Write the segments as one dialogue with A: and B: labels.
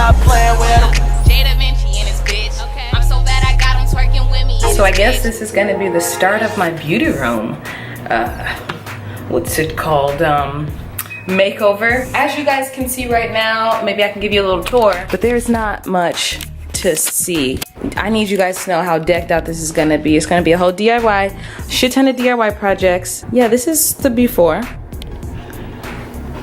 A: stop playing with him. Jdavinci in his bitch. I'm so bad I got him twerking with me.
B: So I guess this is gonna be the start of my beauty room. What's it called? Makeover. As you guys can see right now, maybe I can give you a little tour, but there's not much to see. I need you guys to know how decked out this is gonna be. It's gonna be a whole DIY, shit ton of DIY projects. Yeah, this is the before.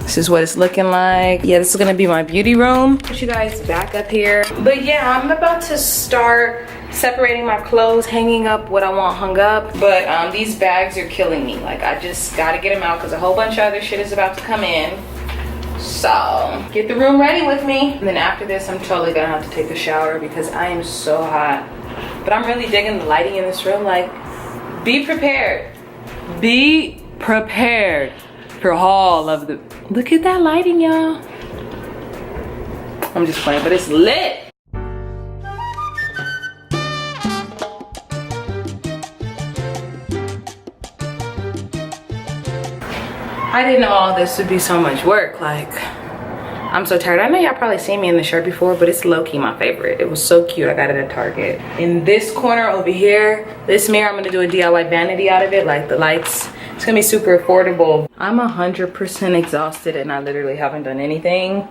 B: This is what it's looking like. Yeah, this is gonna be my beauty room. Put you guys back up here. But yeah, I'm about to start separating my clothes, hanging up what I want hung up. But these bags are killing me. Like, I just gotta get them out because a whole bunch of other shit is about to come in. So, get the room ready with me. And then after this, I'm totally gonna have to take a shower because I am so hot. But I'm really digging the lighting in this room. Like, be prepared. Be prepared for all of the... Look at that lighting, y'all. I'm just playing, but it's lit. I didn't know all this would be so much work. Like, I'm so tired. I know y'all probably seen me in the shirt before, but it's low-key my favorite. It was so cute. I got it at Target. In this corner over here, this mirror, I'm gonna do a DIY vanity out of it, like the lights. It's gonna be super affordable. I'm 100% exhausted and I literally haven't done anything.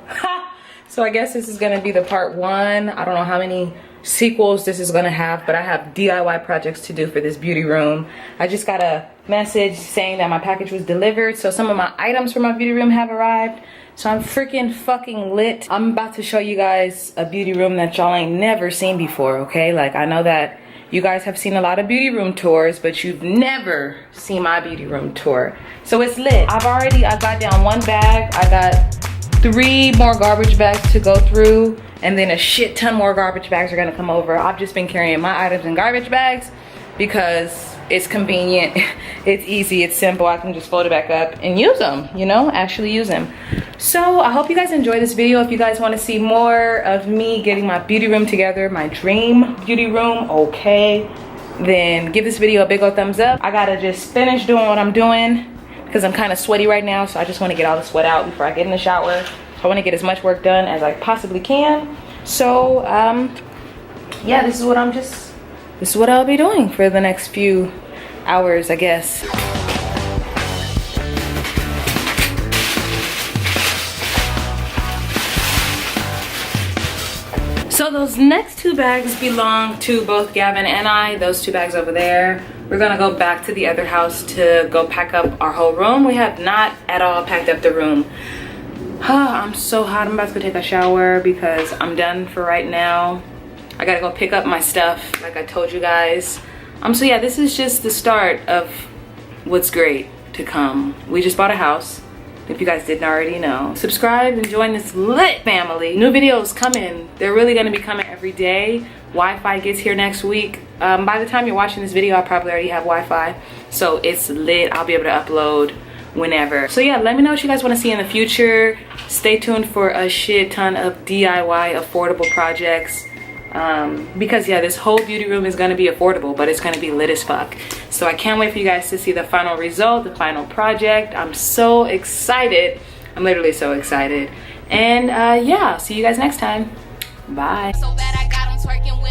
B: So I guess this is gonna be the part one. I don't know how many sequels this is gonna have, but I have DIY projects to do for this beauty room. I just got a message saying that my package was delivered, so some of my items for my beauty room have arrived. So I'm freaking fucking lit. I'm about to show you guys a beauty room that y'all ain't never seen before, okay? Like, I know that you guys have seen a lot of beauty room tours, but you've never seen my beauty room tour. So it's lit. I got down one bag. I got 3 more garbage bags to go through, and then a shit ton more garbage bags are gonna come over. I've just been carrying my items in garbage bags because it's convenient, it's easy, it's simple. I can just fold it back up and use them, you know, actually use them. So I hope you guys enjoy this video. If you guys want to see more of me getting my beauty room together, my dream beauty room, okay, then give this video a big old thumbs up. I gotta just finish doing what I'm doing because I'm kind of sweaty right now, so I just want to get all the sweat out before I get in the shower. So I want to get as much work done as I possibly can. So yeah, this is what I'll be doing for the next few hours, I guess. So those next 2 bags belong to both Gavin and I. Those 2 bags over there. We're gonna go back to the other house to go pack up our whole room. We have not at all packed up the room. I'm so hot. I'm about to go take a shower because I'm done for right now. I gotta go pick up my stuff like I told you guys. So yeah, this is just the start of what's great to come. We just bought a house, if you guys didn't already know. Subscribe and join this lit family. New videos coming. They're really gonna be coming every day. Wi-Fi gets here next week. By the time you're watching this video, I probably already have Wi-Fi. So it's lit. I'll be able to upload whenever. So yeah, let me know what you guys want to see in the future. Stay tuned for a shit ton of DIY affordable projects. Because yeah, this whole beauty room is going to be affordable, but it's going to be lit as fuck. So I can't wait for you guys to see the final result, the final project. I'm so excited. I'm literally so excited. And yeah, I'll see you guys next time. Bye.
A: So bad I got him twerking with